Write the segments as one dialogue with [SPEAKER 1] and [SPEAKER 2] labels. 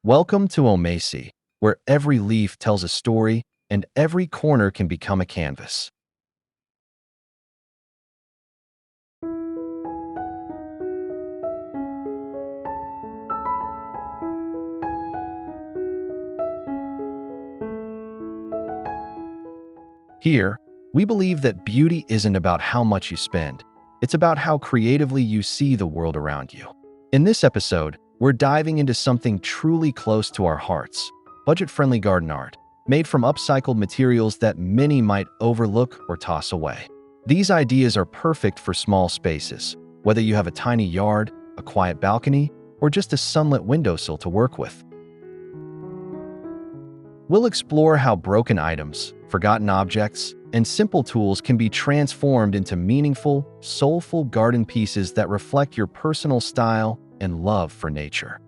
[SPEAKER 1] Welcome to Omasae, where every leaf tells a story and every corner can become a canvas. Here, we believe that beauty isn't about how much you spend, it's about how creatively you see the world around you. In this episode, we're diving into something truly close to our hearts, budget-friendly garden art, made from upcycled materials that many might overlook or toss away. These ideas are perfect for small spaces, whether you have a tiny yard, a quiet balcony, or just a sunlit windowsill to work with. We'll explore how broken items, forgotten objects, and simple tools can be transformed into meaningful, soulful garden pieces that reflect your personal style and love for nature.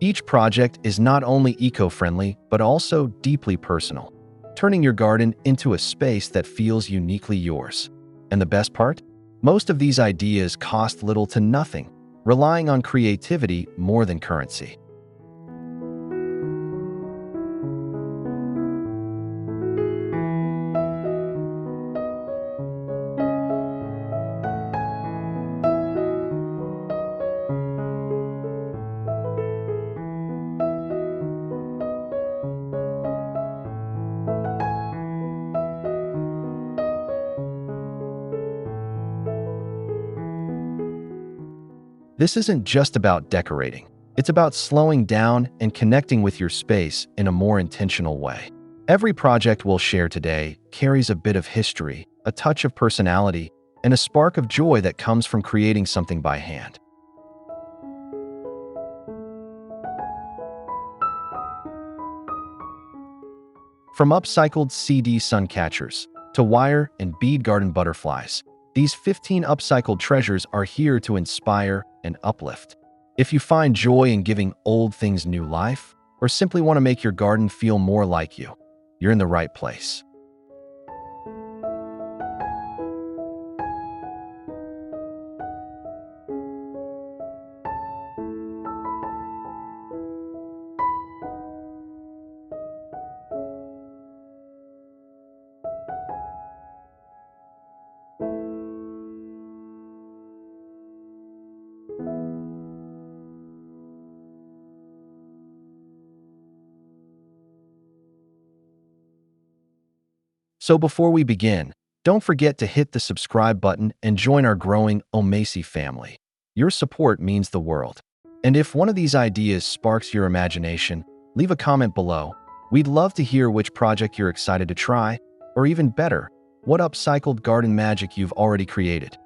[SPEAKER 1] Each project is not only eco-friendly, but also deeply personal, turning your garden into a space that feels uniquely yours. And the best part? Most of these ideas cost little to nothing, relying on creativity more than currency. This isn't just about decorating. It's about slowing down and connecting with your space in a more intentional way. Every project we'll share today carries a bit of history, a touch of personality, and a spark of joy that comes from creating something by hand. From upcycled CD sun catchers to wire and bead garden butterflies, these 15 upcycled treasures are here to inspire and uplift. If you find joy in giving old things new life, or simply want to make your garden feel more like you, you're in the right place. So before we begin, don't forget to hit the subscribe button and join our growing Omasae family. Your support means the world. And if one of these ideas sparks your imagination, leave a comment below. We'd love to hear which project you're excited to try, or even better, what upcycled garden magic you've already created.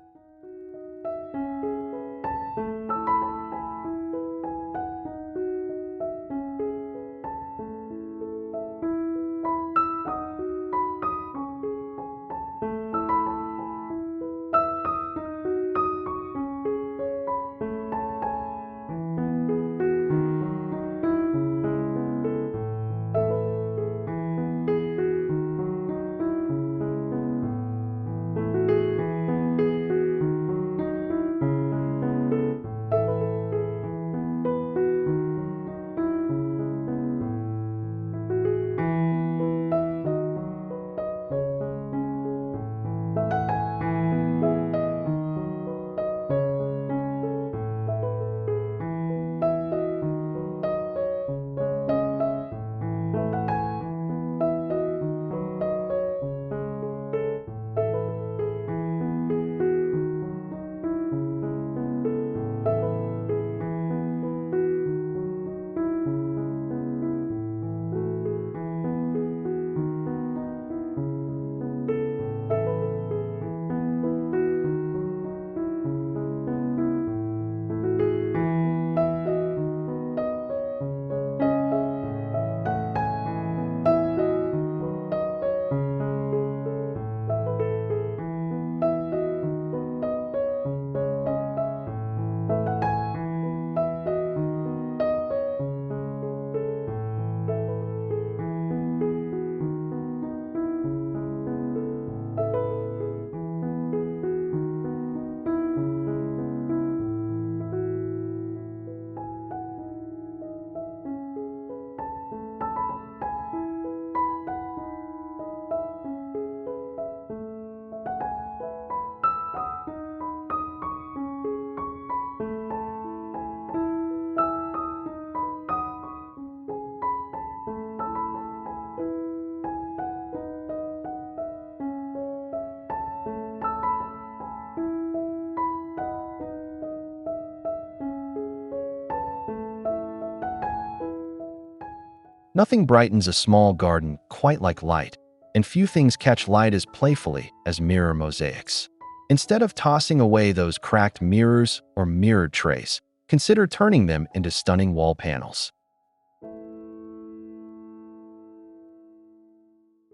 [SPEAKER 1] Nothing brightens a small garden quite like light, and few things catch light as playfully as mirror mosaics. Instead of tossing away those cracked mirrors or mirrored trays, consider turning them into stunning wall panels.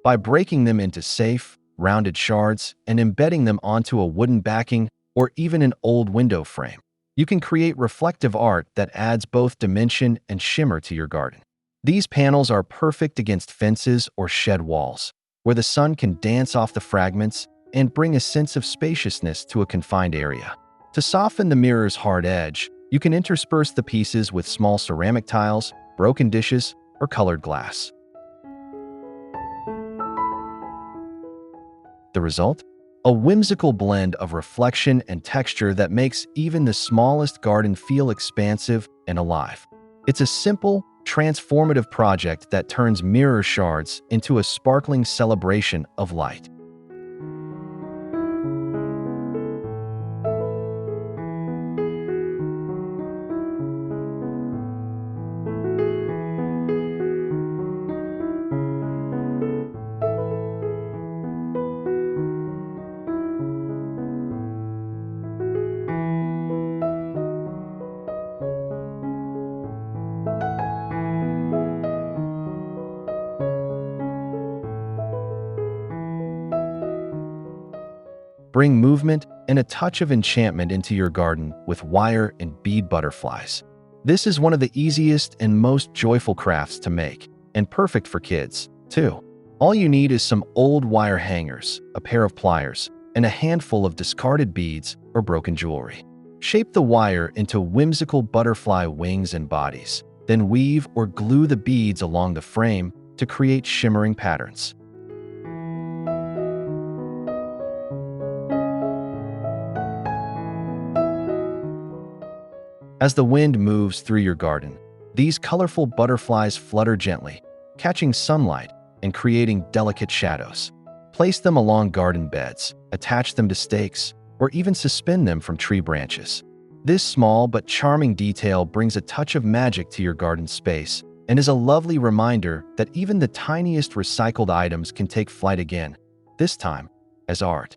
[SPEAKER 1] By breaking them into safe, rounded shards and embedding them onto a wooden backing or even an old window frame, you can create reflective art that adds both dimension and shimmer to your garden. These panels are perfect against fences or shed walls, where the sun can dance off the fragments and bring a sense of spaciousness to a confined area. To soften the mirror's hard edge, you can intersperse the pieces with small ceramic tiles, broken dishes, or colored glass. The result? A whimsical blend of reflection and texture that makes even the smallest garden feel expansive and alive. It's a simple, transformative project that turns mirror shards into a sparkling celebration of light. Bring movement and a touch of enchantment into your garden with wire and bead butterflies. This is one of the easiest and most joyful crafts to make, and perfect for kids, too. All you need is some old wire hangers, a pair of pliers, and a handful of discarded beads or broken jewelry. Shape the wire into whimsical butterfly wings and bodies, then weave or glue the beads along the frame to create shimmering patterns. As the wind moves through your garden, these colorful butterflies flutter gently, catching sunlight and creating delicate shadows. Place them along garden beds, attach them to stakes, or even suspend them from tree branches. This small but charming detail brings a touch of magic to your garden space and is a lovely reminder that even the tiniest recycled items can take flight again, this time as art.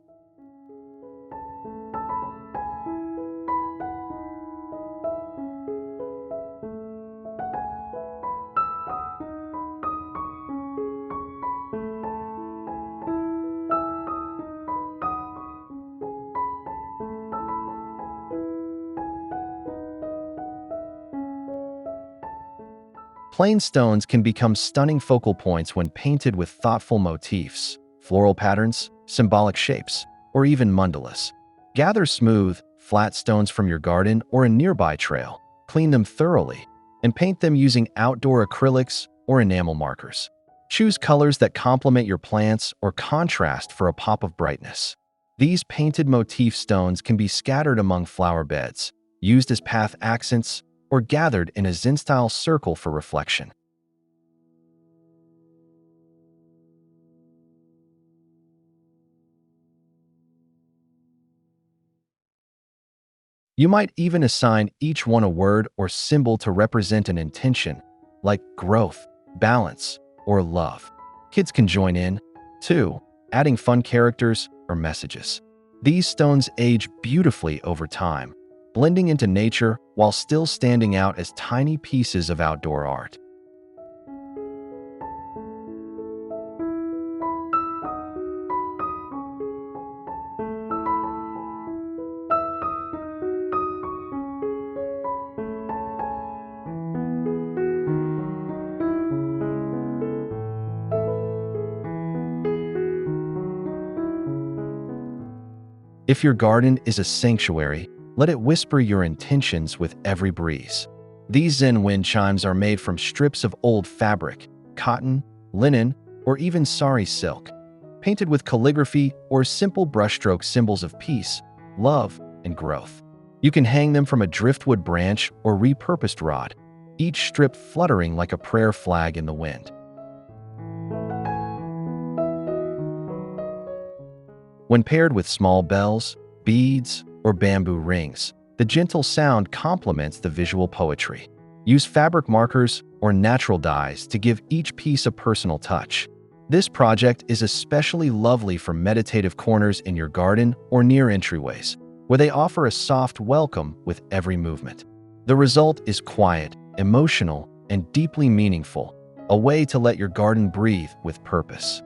[SPEAKER 1] Plain stones can become stunning focal points when painted with thoughtful motifs, floral patterns, symbolic shapes, or even mandalas. Gather smooth, flat stones from your garden or a nearby trail, clean them thoroughly, and paint them using outdoor acrylics or enamel markers. Choose colors that complement your plants or contrast for a pop of brightness. These painted motif stones can be scattered among flower beds, used as path accents, or gathered in a Zen-style circle for reflection. You might even assign each one a word or symbol to represent an intention, like growth, balance, or love. Kids can join in, too, adding fun characters or messages. These stones age beautifully over time, blending into nature while still standing out as tiny pieces of outdoor art. If your garden is a sanctuary, let it whisper your intentions with every breeze. These Zen wind chimes are made from strips of old fabric, cotton, linen, or even sari silk, painted with calligraphy or simple brushstroke symbols of peace, love, and growth. You can hang them from a driftwood branch or repurposed rod, each strip fluttering like a prayer flag in the wind. When paired with small bells, beads, or bamboo rings, the gentle sound complements the visual poetry. Use fabric markers or natural dyes to give each piece a personal touch. This project is especially lovely for meditative corners in your garden or near entryways, where they offer a soft welcome with every movement. The result is quiet, emotional, and deeply meaningful, a way to let your garden breathe with purpose.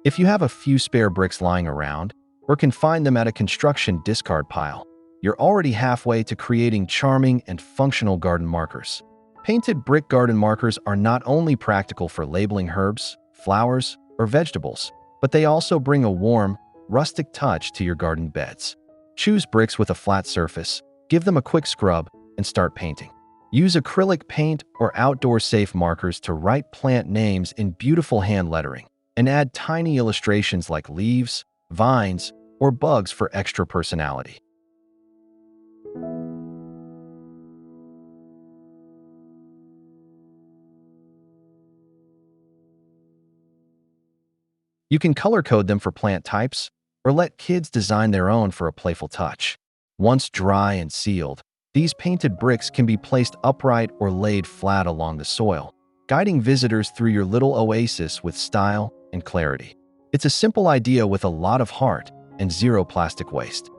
[SPEAKER 1] If you have a few spare bricks lying around, or can find them at a construction discard pile, you're already halfway to creating charming and functional garden markers. Painted brick garden markers are not only practical for labeling herbs, flowers, or vegetables, but they also bring a warm, rustic touch to your garden beds. Choose bricks with a flat surface, give them a quick scrub, and start painting. Use acrylic paint or outdoor-safe markers to write plant names in beautiful hand lettering, and add tiny illustrations like leaves, vines, or bugs for extra personality. You can color code them for plant types, or let kids design their own for a playful touch. Once dry and sealed, these painted bricks can be placed upright or laid flat along the soil, guiding visitors through your little oasis with style and clarity. It's a simple idea with a lot of heart and zero plastic waste.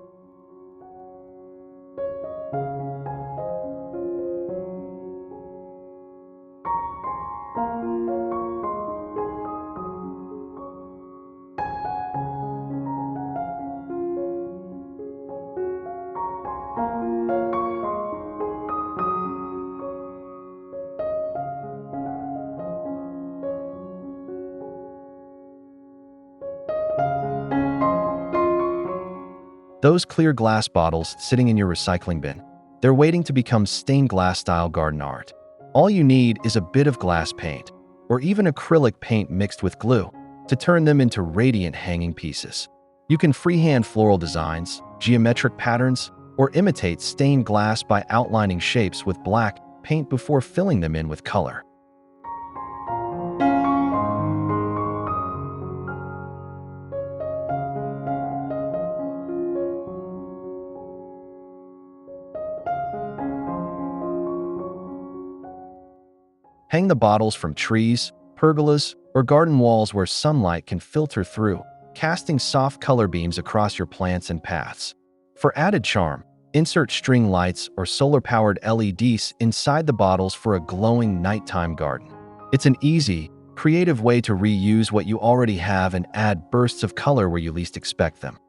[SPEAKER 1] Those clear glass bottles sitting in your recycling bin, they're waiting to become stained glass style garden art. All you need is a bit of glass paint, or even acrylic paint mixed with glue, to turn them into radiant hanging pieces. You can freehand floral designs, geometric patterns, or imitate stained glass by outlining shapes with black paint before filling them in with color. Hang the bottles from trees, pergolas, or garden walls where sunlight can filter through, casting soft color beams across your plants and paths. For added charm, insert string lights or solar-powered LEDs inside the bottles for a glowing nighttime garden. It's an easy, creative way to reuse what you already have and add bursts of color where you least expect them.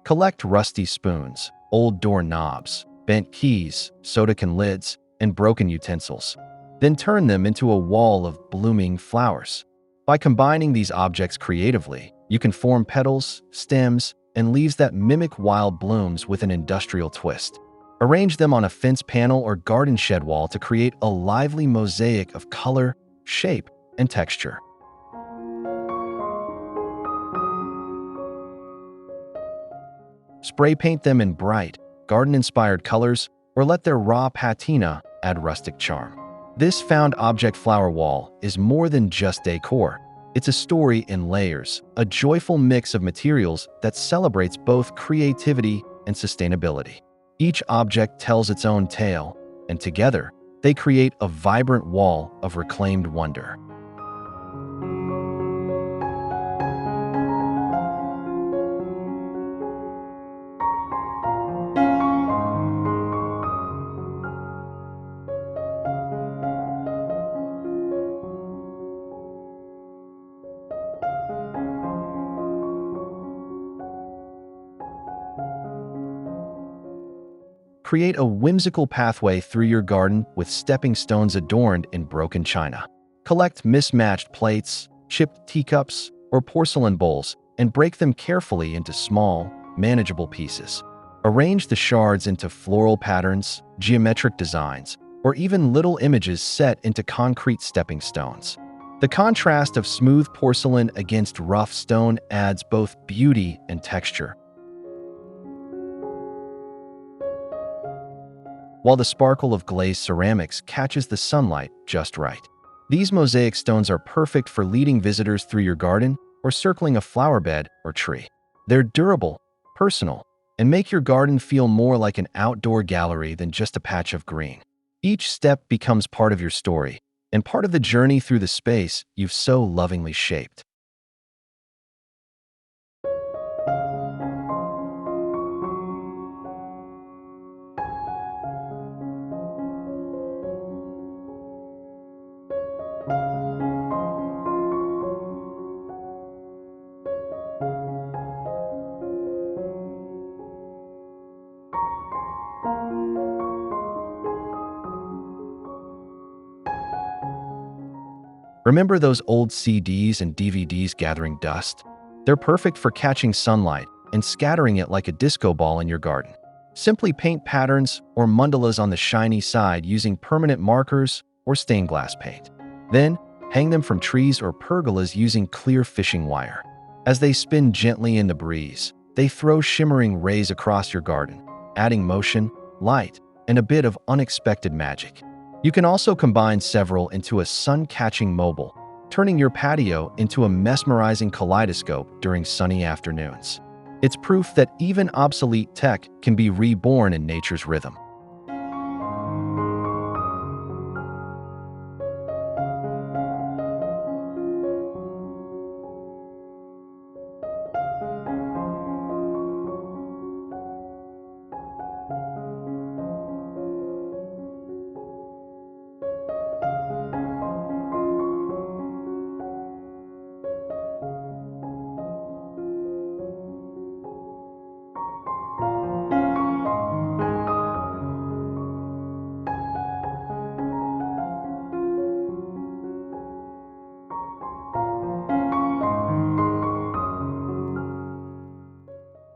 [SPEAKER 1] Collect rusty spoons, old door knobs, bent keys, soda can lids, and broken utensils. Then turn them into a wall of blooming flowers. By combining these objects creatively, you can form petals, stems, and leaves that mimic wild blooms with an industrial twist. Arrange them on a fence panel or garden shed wall to create a lively mosaic of color, shape, and texture. Spray paint them in bright, garden-inspired colors, or let their raw patina add rustic charm. This found object flower wall is more than just decor. It's a story in layers, a joyful mix of materials that celebrates both creativity and sustainability. Each object tells its own tale, and together, they create a vibrant wall of reclaimed wonder. Create a whimsical pathway through your garden with stepping stones adorned in broken china. Collect mismatched plates, chipped teacups, or porcelain bowls and break them carefully into small, manageable pieces. Arrange the shards into floral patterns, geometric designs, or even little images set into concrete stepping stones. The contrast of smooth porcelain against rough stone adds both beauty and texture, while the sparkle of glazed ceramics catches the sunlight just right. These mosaic stones are perfect for leading visitors through your garden or circling a flower bed or tree. They're durable, personal, and make your garden feel more like an outdoor gallery than just a patch of green. Each step becomes part of your story and part of the journey through the space you've so lovingly shaped. Remember those old CDs and DVDs gathering dust? They're perfect for catching sunlight and scattering it like a disco ball in your garden. Simply paint patterns or mandalas on the shiny side using permanent markers or stained glass paint. Then, hang them from trees or pergolas using clear fishing wire. As they spin gently in the breeze, they throw shimmering rays across your garden, adding motion, light, and a bit of unexpected magic. You can also combine several into a sun-catching mobile, turning your patio into a mesmerizing kaleidoscope during sunny afternoons. It's proof that even obsolete tech can be reborn in nature's rhythm.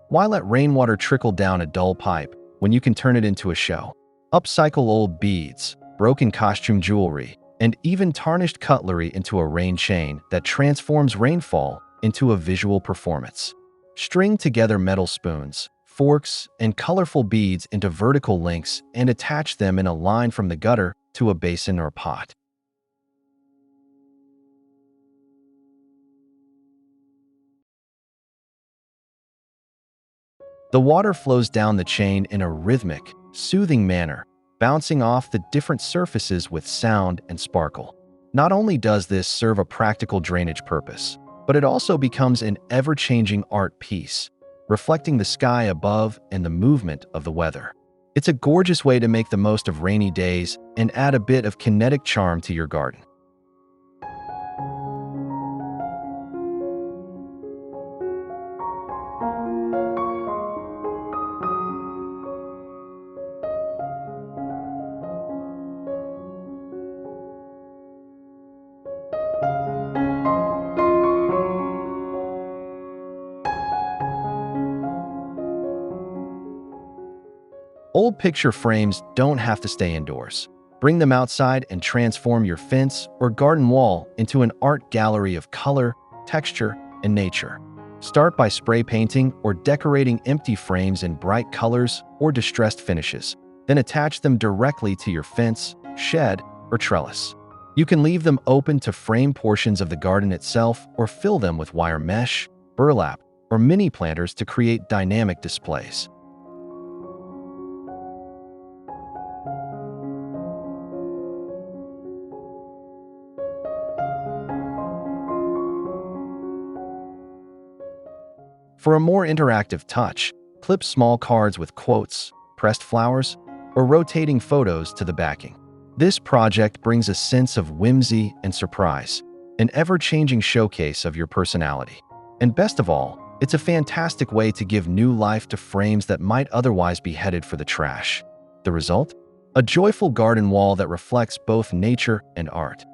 [SPEAKER 1] Why let rainwater trickle down a dull pipe when you can turn it into a show? Upcycle old beads, broken costume jewelry, and even tarnished cutlery into a rain chain that transforms rainfall into a visual performance. String together metal spoons, forks, and colorful beads into vertical links and attach them in a line from the gutter to a basin or pot. The water flows down the chain in a rhythmic, soothing manner, bouncing off the different surfaces with sound and sparkle. Not only does this serve a practical drainage purpose, but it also becomes an ever-changing art piece, reflecting the sky above and the movement of the weather. It's a gorgeous way to make the most of rainy days and add a bit of kinetic charm to your garden. Old picture frames don't have to stay indoors. Bring them outside and transform your fence or garden wall into an art gallery of color, texture, and nature. Start by spray painting or decorating empty frames in bright colors or distressed finishes. Then attach them directly to your fence, shed, or trellis. You can leave them open to frame portions of the garden itself or fill them with wire mesh, burlap, or mini planters to create dynamic displays. For a more interactive touch, clip small cards with quotes, pressed flowers, or rotating photos to the backing. This project brings a sense of whimsy and surprise, an ever-changing showcase of your personality. And best of all, it's a fantastic way to give new life to frames that might otherwise be headed for the trash. The result? A joyful garden wall that reflects both nature and art.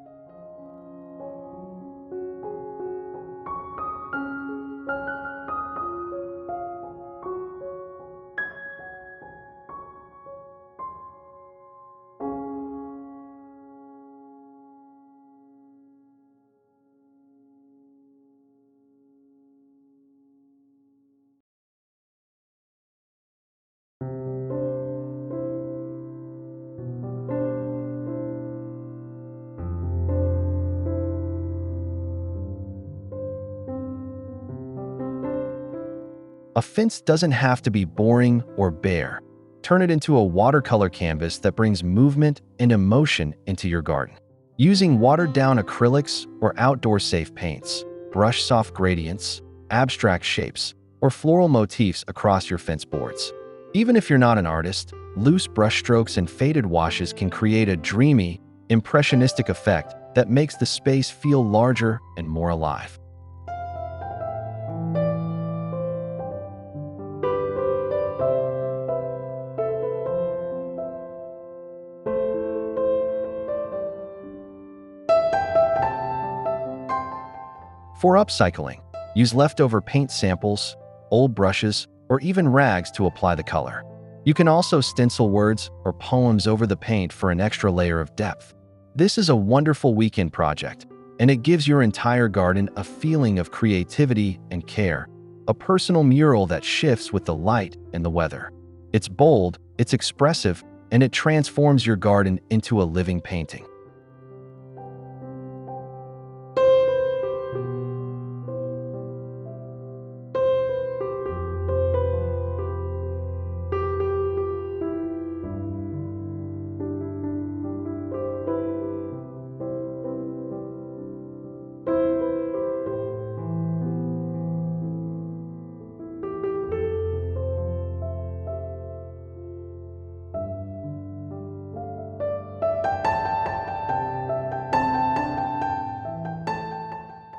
[SPEAKER 1] A fence doesn't have to be boring or bare. Turn it into a watercolor canvas that brings movement and emotion into your garden. Using watered-down acrylics or outdoor-safe paints, brush soft gradients, abstract shapes, or floral motifs across your fence boards. Even if you're not an artist, loose brushstrokes and faded washes can create a dreamy, impressionistic effect that makes the space feel larger and more alive. For upcycling, use leftover paint samples, old brushes, or even rags to apply the color. You can also stencil words or poems over the paint for an extra layer of depth. This is a wonderful weekend project, and it gives your entire garden a feeling of creativity and care, a personal mural that shifts with the light and the weather. It's bold, it's expressive, and it transforms your garden into a living painting.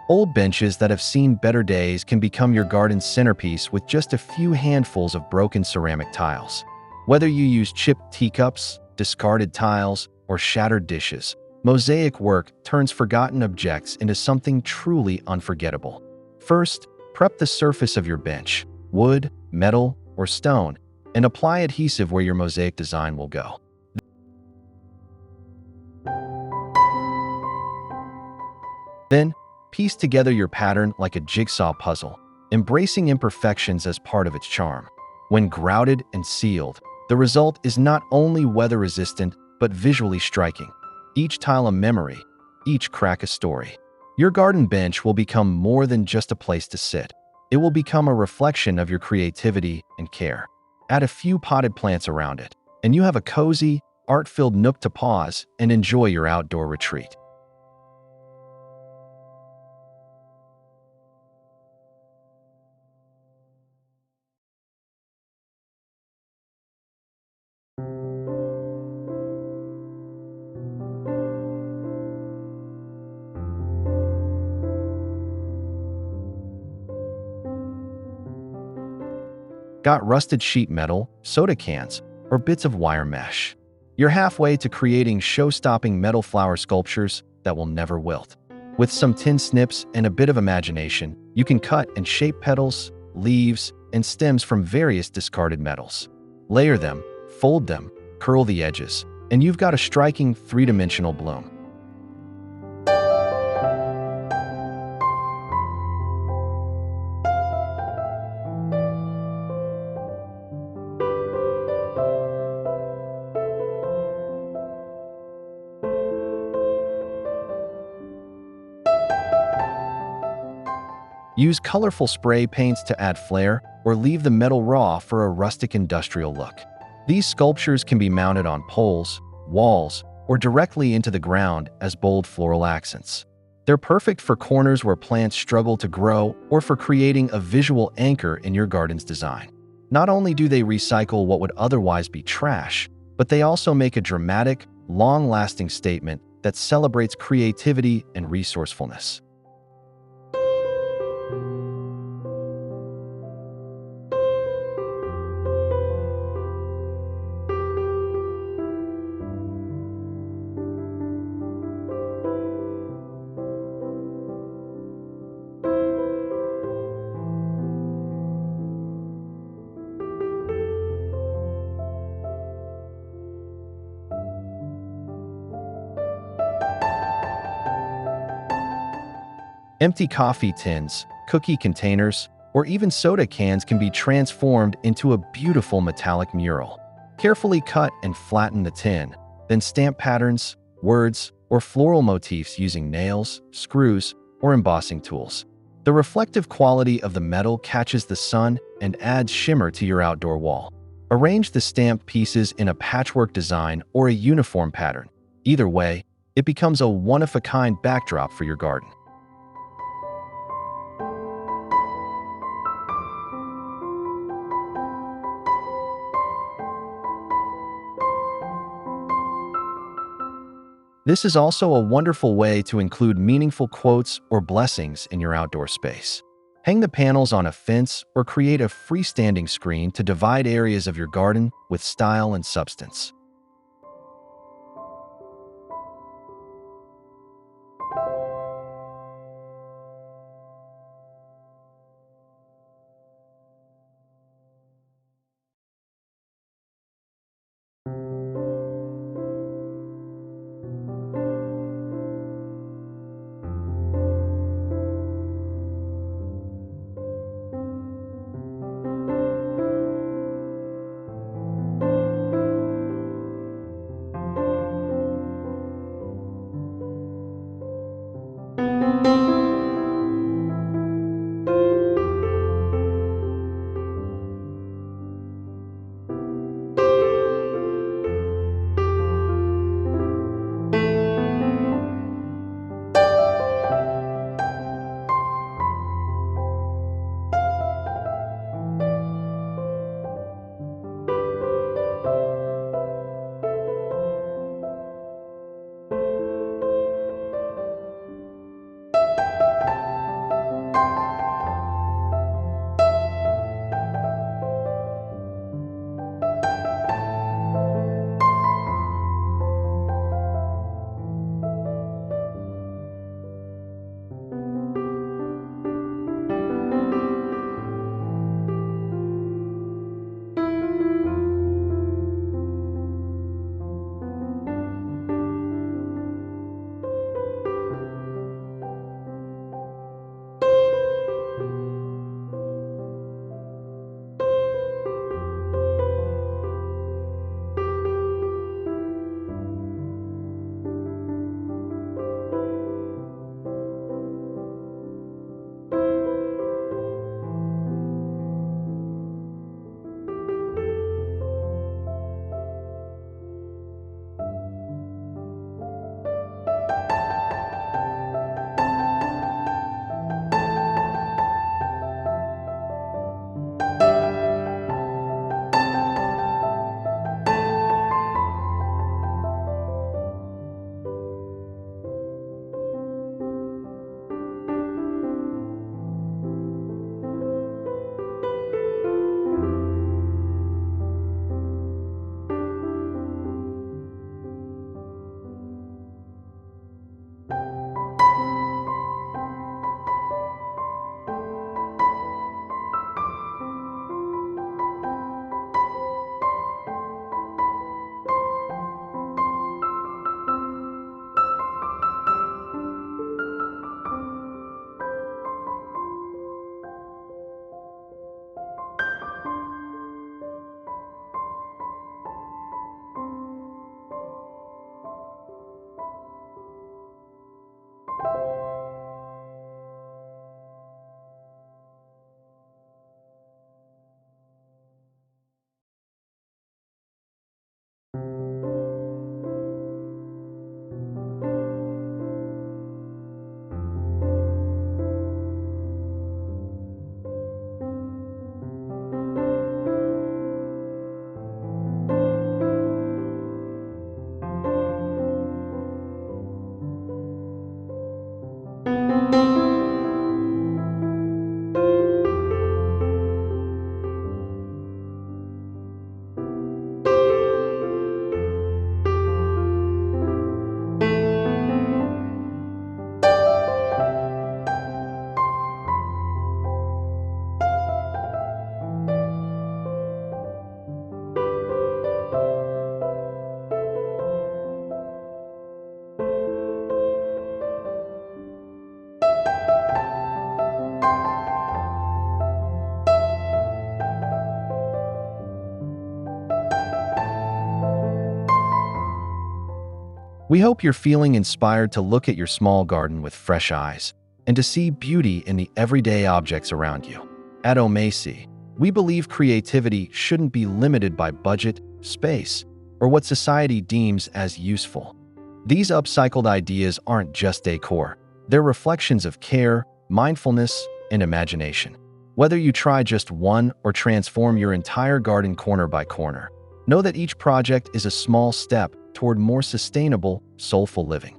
[SPEAKER 1] Old benches that have seen better days can become your garden's centerpiece with just a few handfuls of broken ceramic tiles. Whether you use chipped teacups, discarded tiles, or shattered dishes, mosaic work turns forgotten objects into something truly unforgettable. First, prep the surface of your bench, wood, metal, or stone, and apply adhesive where your mosaic design will go. Then, piece together your pattern like a jigsaw puzzle, embracing imperfections as part of its charm. When grouted and sealed, the result is not only weather-resistant, but visually striking. Each tile a memory, each crack a story. Your garden bench will become more than just a place to sit. It will become a reflection of your creativity and care. Add a few potted plants around it, and you have a cozy, art-filled nook to pause and enjoy your outdoor retreat. Got rusted sheet metal, soda cans, or bits of wire mesh? You're halfway to creating show-stopping metal flower sculptures that will never wilt. With some tin snips and a bit of imagination, you can cut and shape petals, leaves, and stems from various discarded metals. Layer them, fold them, curl the edges, and you've got a striking three-dimensional bloom. Use colorful spray paints to add flair, or leave the metal raw for a rustic industrial look. These sculptures can be mounted on poles, walls, or directly into the ground as bold floral accents. They're perfect for corners where plants struggle to grow or for creating a visual anchor in your garden's design. Not only do they recycle what would otherwise be trash, but they also make a dramatic, long-lasting statement that celebrates creativity and resourcefulness. Empty coffee tins, cookie containers, or even soda cans can be transformed into a beautiful metallic mural. Carefully cut and flatten the tin, then stamp patterns, words, or floral motifs using nails, screws, or embossing tools. The reflective quality of the metal catches the sun and adds shimmer to your outdoor wall. Arrange the stamped pieces in a patchwork design or a uniform pattern. Either way, it becomes a one-of-a-kind backdrop for your garden. This is also a wonderful way to include meaningful quotes or blessings in your outdoor space. Hang the panels on a fence or create a freestanding screen to divide areas of your garden with style and substance. We hope you're feeling inspired to look at your small garden with fresh eyes and to see beauty in the everyday objects around you. At Omasae, we believe creativity shouldn't be limited by budget, space, or what society deems as useful. These upcycled ideas aren't just decor. They're reflections of care, mindfulness, and imagination. Whether you try just one or transform your entire garden corner by corner, know that each project is a small step toward more sustainable, soulful living.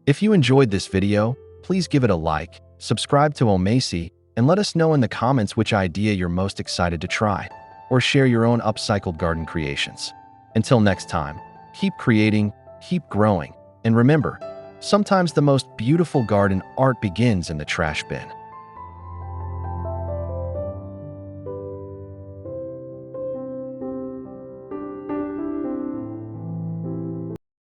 [SPEAKER 1] If you enjoyed this video, please give it a like, subscribe to Omasae, and let us know in the comments which idea you're most excited to try, or share your own upcycled garden creations. Until next time, keep creating, keep growing, and remember, sometimes the most beautiful garden art begins in the trash bin.